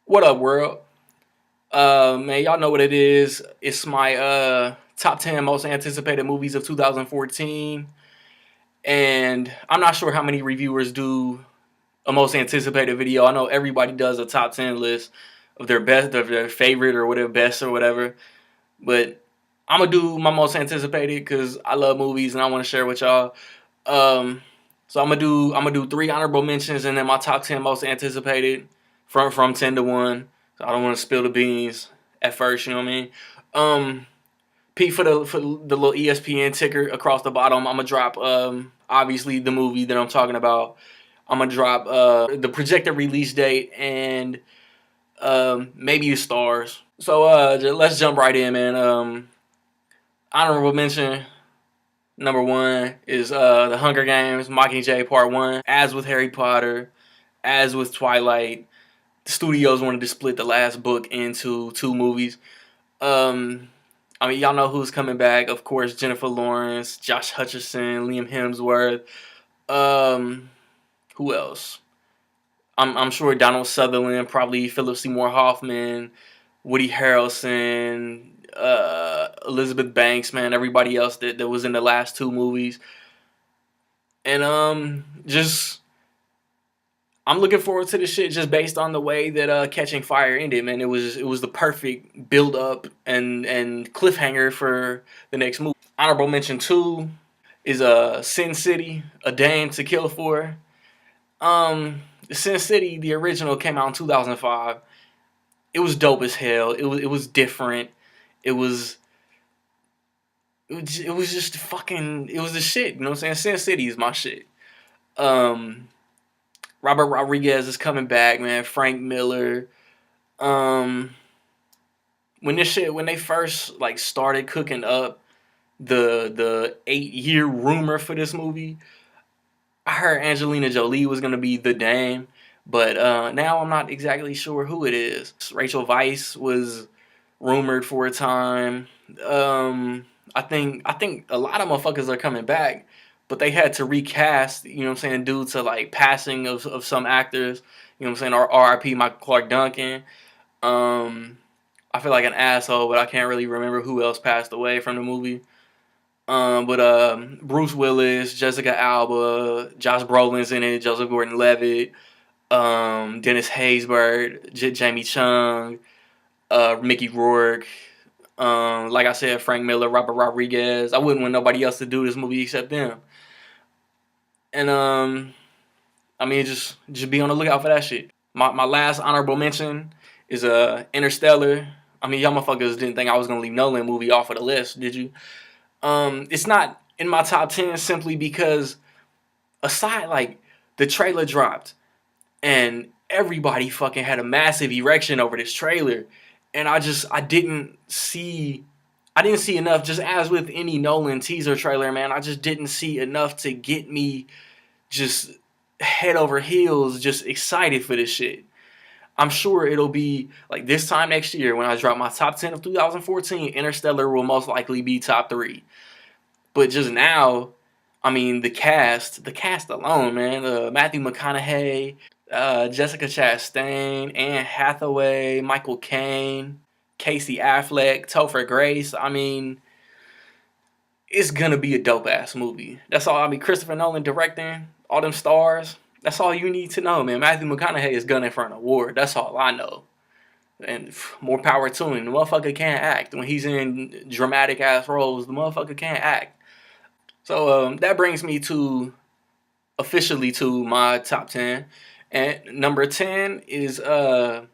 What up, world? Man, y'all know what it is. It's my top 10 most anticipated movies of 2014. And I'm not sure how many reviewers do a most anticipated video. I know everybody does a top 10 list of their best, of their favorite or whatever, best or whatever. But I'm going to do my most anticipated because I love movies and I want to share with y'all. Um, so I'm gonna do three honorable mentions and then my top 10 most anticipated from 10 to 1. So I don't want to spill the beans at first, you know what I mean? Um P for the little ESPN ticker across the bottom. I'm gonna drop obviously the movie that I'm talking about. I'm gonna drop the projected release date and maybe the stars. So let's jump right in, man. Honorable mention number one is The Hunger Games, Mockingjay Part 1. As with Harry Potter, as with Twilight, the studios wanted to split the last book into two movies. Um, I mean, y'all know who's coming back. Of course, Jennifer Lawrence, Josh Hutcherson, Liam Hemsworth. Um, who else? I'm sure Donald Sutherland, probably Philip Seymour Hoffman, Woody Harrelson, Elizabeth Banks, man, everybody else that was in the last two movies. And just I'm looking forward to this shit just based on the way that Catching Fire ended, man. It was the perfect build up and cliffhanger for the next movie. Honorable mention two is Sin City, A Dame to Kill For. Um Sin City, the original came out in 2005. It was dope as hell. It was different. It was it was just fucking it was the shit, you know what I'm saying? Sin City is my shit. Um Robert Rodriguez is coming back, man. Frank Miller. Um, when they first like started cooking up the 8 year rumor for this movie, I heard Angelina Jolie was gonna be the dame, but now I'm not exactly sure who it is. Rachel Weisz was rumored for a time. Um, I think a lot of motherfuckers are coming back, but they had to recast. You know what I'm saying, due to like passing of some actors. You know what I'm saying, or R.I.P. Michael Clark Duncan. Um, I feel like an asshole, but I can't really remember who else passed away from the movie. But Bruce Willis, Jessica Alba, Josh Brolin's in it, Joseph Gordon-Levitt, Dennis Haysbert, Jamie Chung, Mickey Rourke. Like I said, Frank Miller, Robert Rodriguez. I wouldn't want nobody else to do this movie except them. And I mean, just be on the lookout for that shit. My last honorable mention is Interstellar. I mean, y'all motherfuckers didn't think I was gonna leave Nolan movie off of the list, did you? It's not in my top 10 simply because aside like the trailer dropped and everybody fucking had a massive erection over this trailer, and I didn't see enough. Just as with any Nolan teaser trailer, man, I just didn't see enough to get me just head over heels, just excited for this shit. I'm sure it'll be like this time next year when I drop my top 10 of 2014. Interstellar will most likely be top three. But just now, I mean, the cast alone, man. Matthew McConaughey, Jessica Chastain, Anne Hathaway, Michael Caine, Casey Affleck, Topher Grace. I mean, it's gonna be a dope ass movie. That's all. I mean, Christopher Nolan directing, all them stars. That's all you need to know, man. Matthew McConaughey is gunning for an award. That's all I know. And more power to him. The motherfucker can't act. When he's in dramatic ass roles, the motherfucker can't act. So that brings me to officially to my top 10. And number 10 is the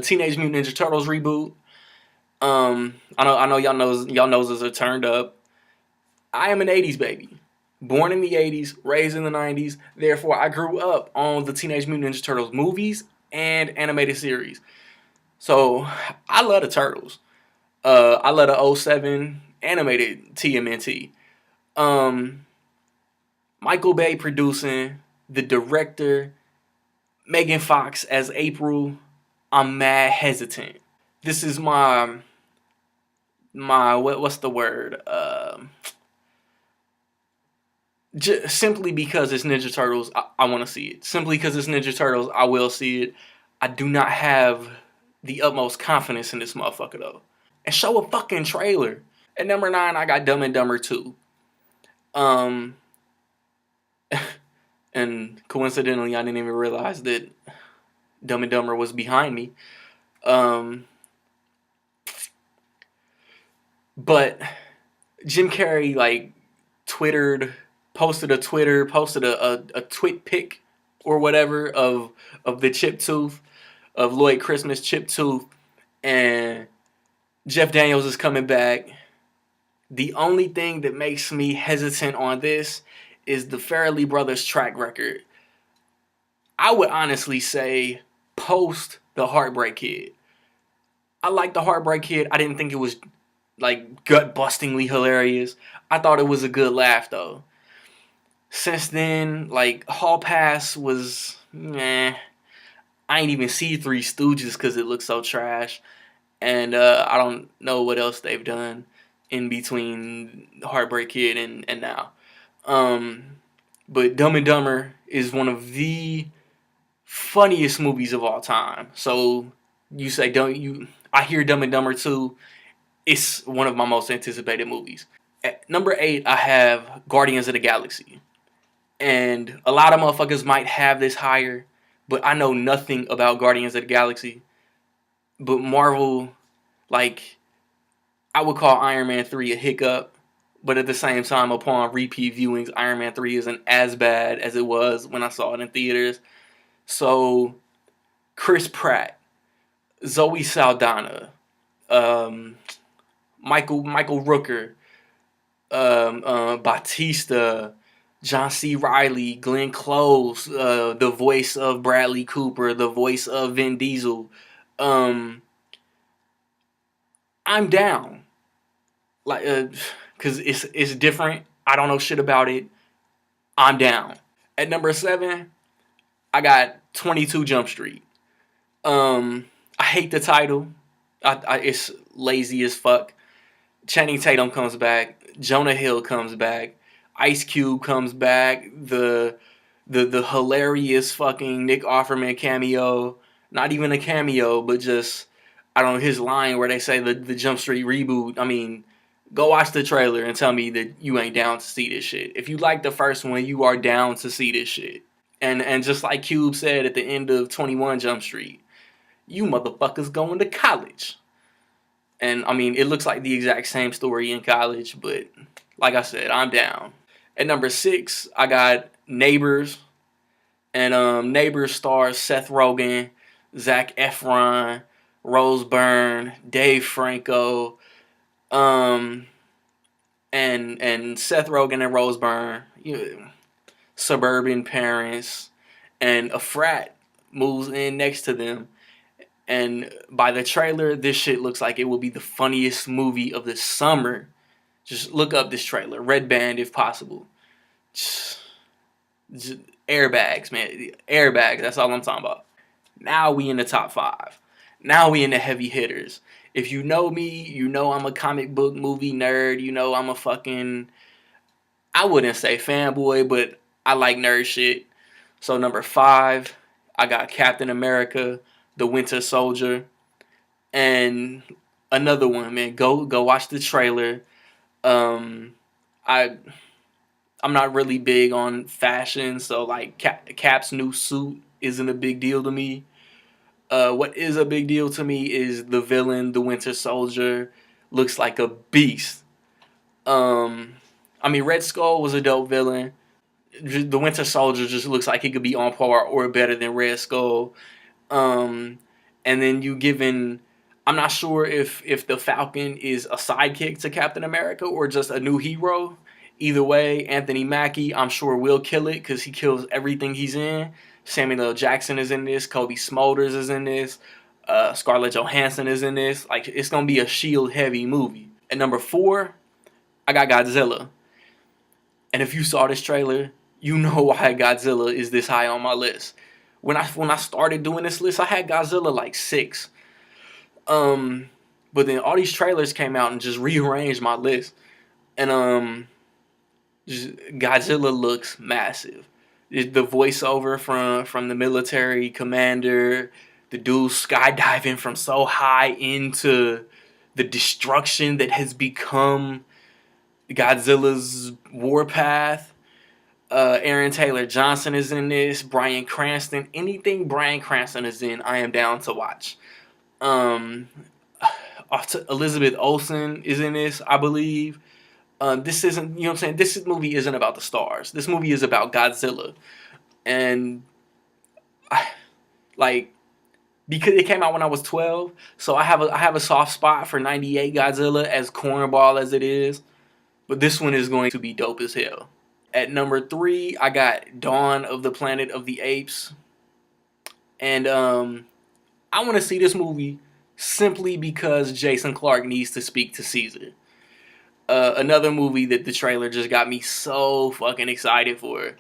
Teenage Mutant Ninja Turtles reboot. I know y'all noses are turned up. I am an 80s baby. Born in the 80s, raised in the 90s. Therefore, I grew up on the Teenage Mutant Ninja Turtles movies and animated series. So, I love the Turtles. I love the '07 animated TMNT. Um, Michael Bay producing, the director, Megan Fox as April. I'm mad hesitant. This is my what's the word? Simply because it's Ninja Turtles, I want to see it. Simply because it's Ninja Turtles, I will see it. I do not have the utmost confidence in this motherfucker though, and show a fucking trailer. At number 9, I got Dumb and Dumber 2. Um, and coincidentally, I didn't even realize that Dumb and Dumber was behind me. Um, but Jim Carrey like posted a twit pic or whatever of the chip tooth of Lloyd Christmas chip tooth, and Jeff Daniels is coming back. The only thing that makes me hesitant on this is the Farrelly brothers track record. I would honestly say post the Heartbreak Kid. I like the Heartbreak Kid. I didn't think it was like gut bustingly hilarious. I thought it was a good laugh though. Since then, like Hall Pass was meh. I ain't even see Three Stooges because it looks so trash, and I don't know what else they've done in between Heartbreak Kid and now. Um, but Dumb and Dumber is one of the funniest movies of all time. So you say don't you? I hear Dumb and Dumber 2. It's one of my most anticipated movies. At number 8, I have Guardians of the Galaxy. And a lot of motherfuckers might have this higher, but I know nothing about Guardians of the Galaxy. But Marvel, like, I would call Iron Man 3 a hiccup, but at the same time, upon repeat viewings, Iron Man 3 isn't as bad as it was when I saw it in theaters. So, Chris Pratt, Zoe Saldana, um, Michael Rooker, Batista, John C. Reilly, Glenn Close, the voice of Bradley Cooper, the voice of Vin Diesel. I'm down, like, cause it's different. I don't know shit about it. I'm down. At number 7, I got 22 Jump Street. I hate the title. It's lazy as fuck. Channing Tatum comes back. Jonah Hill comes back. Ice Cube comes back. The hilarious fucking Nick Offerman cameo. Not even a cameo, but just I don't know his line where they say the Jump Street reboot. I mean, go watch the trailer and tell me that you ain't down to see this shit. If you like the first one, you are down to see this shit. And just like Cube said at the end of 21 Jump Street, you motherfuckers going to college. And I mean, it looks like the exact same story in college, but like I said, I'm down. At number 6, I got Neighbors, and Neighbors stars Seth Rogen, Zac Efron, Rose Byrne, Dave Franco, um, and Seth Rogen and Rose Byrne, suburban parents, and a frat moves in next to them. And by the trailer, this shit looks like it will be the funniest movie of the summer. Just look up this trailer. Red Band if possible. Just airbags, man. Airbags, that's all I'm talking about. Now we in the top 5. Now we in the heavy hitters. If you know me, you know I'm a comic book movie nerd. You know I'm a fucking, I wouldn't say fanboy, but I like nerd shit. So number 5, I got Captain America, The Winter Soldier, and another one, man. Go watch the trailer. Um, I I'm not really big on fashion, so like Cap's new suit isn't a big deal to me. What is a big deal to me is the villain, the Winter Soldier, looks like a beast. Um, I mean, Red Skull was a dope villain. The Winter Soldier just looks like he could be on par or better than Red Skull. Um, and then you given, I'm not sure if the Falcon is a sidekick to Captain America or just a new hero. Either way, Anthony Mackie, I'm sure will kill it because he kills everything he's in. Samuel L. Jackson is in this. Kobe Smulders is in this. Scarlett Johansson is in this. Like, it's gonna be a Shield heavy movie. At number 4, I got Godzilla. And if you saw this trailer, you know why Godzilla is this high on my list. When I started doing this list, I had Godzilla like 6. But then all these trailers came out and just rearranged my list. And Godzilla looks massive. The voiceover from the military commander, The dude skydiving from so high into the destruction that has become Godzilla's warpath. Aaron Taylor Johnson is in this. Bryan Cranston. Anything Bryan Cranston is in, I am down to watch. Um, Elizabeth Olsen is in this, I believe. This isn't, you know what I'm saying? This movie isn't about the stars. This movie is about Godzilla. And, like, because it came out when I was 12, so I have a soft spot for 98 Godzilla, as cornball as it is. But this one is going to be dope as hell. At number 3, I got Dawn of the Planet of the Apes. And I want to see this movie simply because Jason Clarke needs to speak to Caesar. Another movie that the trailer just got me so fucking excited for.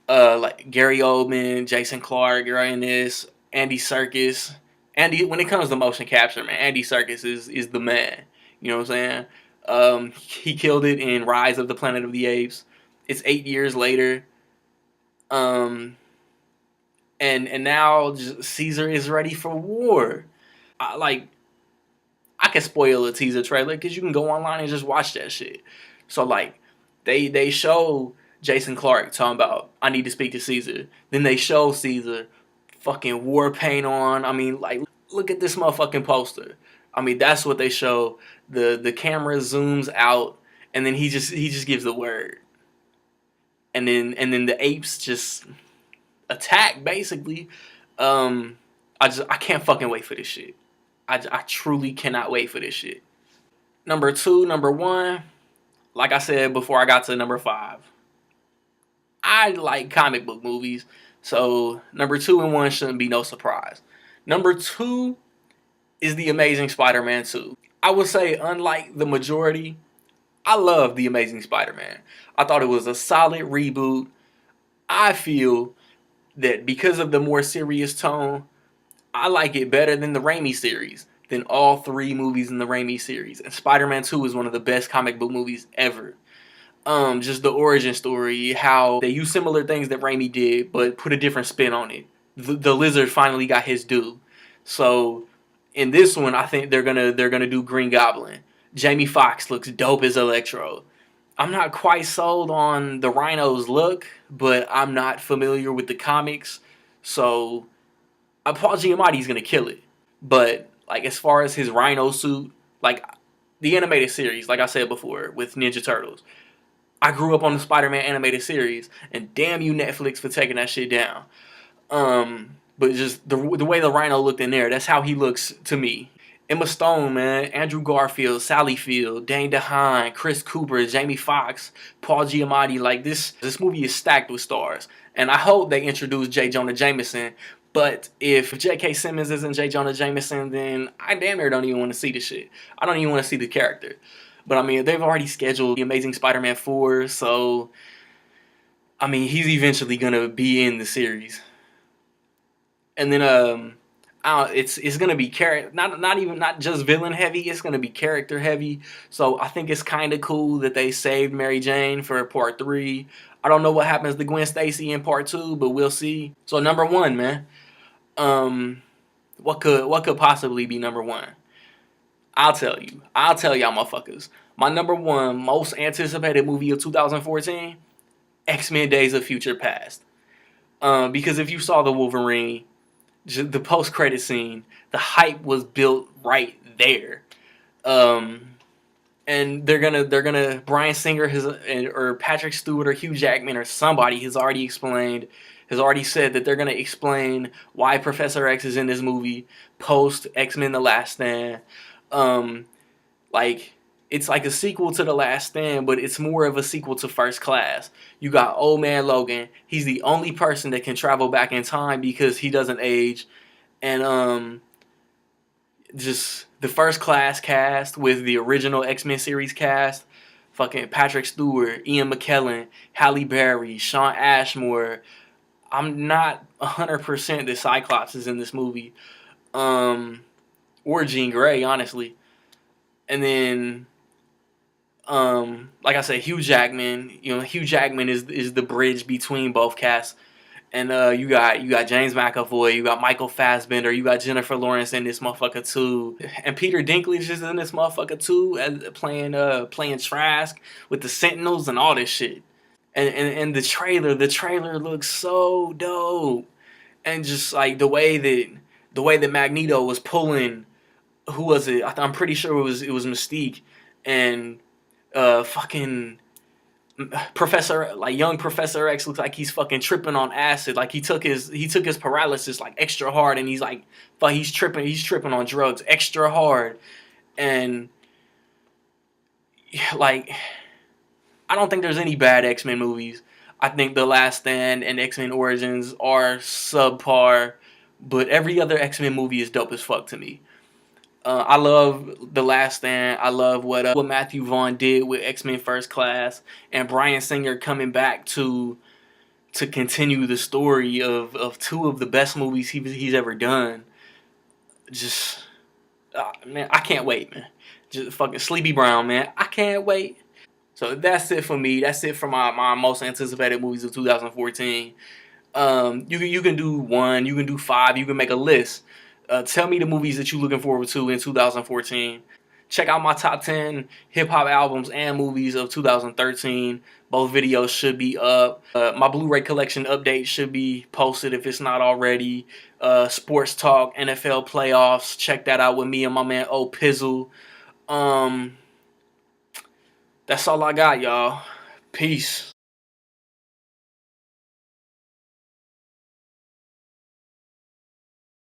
Like Gary Oldman, Jason Clarke are in this. Andy Serkis. When it comes to motion capture, man, Andy Serkis is the man. You know what I'm saying? He killed it in Rise of the Planet of the Apes. It's 8 years later. And now Caesar is ready for war. I can spoil a teaser trailer because you can go online and just watch that shit. So like, they show Jason Clarke talking about, I need to speak to Caesar. Then they show Caesar fucking war paint on. I mean, like, look at this motherfucking poster. I mean, that's what they show. The camera zooms out, and then he just gives the word, and then the apes just attack basically. I can't fucking wait for this shit. I truly cannot wait for this shit. Number 2, number 1, like I said before I got to number 5. I like comic book movies, so number 2 and 1 shouldn't be no surprise. Number 2 is The Amazing Spider-Man 2. I would say, unlike the majority, I love The Amazing Spider-Man. I thought it was a solid reboot. I feel that because of the more serious tone, I like it better than the Raimi series, than all 3 movies in the Raimi series. And Spider-Man 2 is one of the best comic book movies ever. Just the origin story, how they use similar things that Raimi did, but put a different spin on it. The lizard finally got his due. So in this one, I think they're gonna do Green Goblin. Jamie Foxx looks dope as Electro. I'm not quite sold on the Rhino's look, but I'm not familiar with the comics, so Paul Giamatti's gonna kill it. But like, as far as his Rhino suit, like the animated series, like I said before with Ninja Turtles, I grew up on the Spider-Man animated series, and damn you Netflix for taking that shit down. But just the way the Rhino looked in there, that's how he looks to me. Emma Stone, man, Andrew Garfield, Sally Field, Dane DeHaan, Chris Cooper, Jamie Foxx, Paul Giamatti. Like, this movie is stacked with stars, and I hope they introduce J. Jonah Jameson. But if J.K. Simmons isn't J. Jonah Jameson, then I damn near don't even want to see the shit. I don't even want to see the character. But I mean, they've already scheduled The Amazing Spider-Man 4, so I mean, he's eventually gonna be in the series. And then it's gonna be not just villain heavy. It's gonna be character heavy. So I think it's kind of cool that they saved Mary Jane for part 3. I don't know what happens to Gwen Stacy in part 2, but we'll see. So number 1, man. What could possibly be number 1? I'll tell you. I'll tell y'all motherfuckers. My number 1 most anticipated movie of 2014, X-Men Days of Future Past. Because if you saw the Wolverine, the post-credit scene, the hype was built right there. And they're gonna Bryan Singer or Patrick Stewart or Hugh Jackman or somebody has already said that they're gonna explain why Professor X is in this movie post X-Men: The Last Stand. Like, it's like a sequel to The Last Stand, but it's more of a sequel to First Class. You got Old Man Logan. He's the only person that can travel back in time because he doesn't age. And just the First Class cast with the original X-Men series cast. Fucking Patrick Stewart, Ian McKellen, Halle Berry, Shawn Ashmore. I'm not 100% that Cyclops is in this movie. Or Jean Grey, honestly. And then, like I said, Hugh Jackman. You know, Hugh Jackman is the bridge between both casts. And you got James McAvoy, you got Michael Fassbender, you got Jennifer Lawrence in this motherfucker too, and Peter Dinklage is in this motherfucker too, as playing Trask with the Sentinels and all this shit. And the trailer looks so dope, and just like the way that Magneto was pulling, who was it? I'm pretty sure it was Mystique, and fucking young Professor X looks like he's fucking tripping on acid. Like he took his paralysis like extra hard, and he's like, but he's tripping on drugs extra hard, and like I don't think there's any bad X-Men movies. I think The Last Stand and X-Men Origins are subpar, but every other X-Men movie is dope as fuck to me. I love The Last Stand. I love what Matthew Vaughn did with X-Men First Class, and Bryan Singer coming back to continue the story of two of the best movies he's ever done. Just man, I can't wait, man. Just fucking Sleepy Brown, man. I can't wait. So that's it for me. That's it for my most anticipated movies of 2014. You can do one, you can do five, you can make a list. Tell me the movies that you're looking forward to in 2014. Check out my top 10 hip hop albums and movies of 2013. Both videos should be up. My Blu-ray collection update should be posted if it's not already. Sports Talk, NFL playoffs. Check that out with me and my man O Pizzle. Um, that's all I got, y'all. Peace.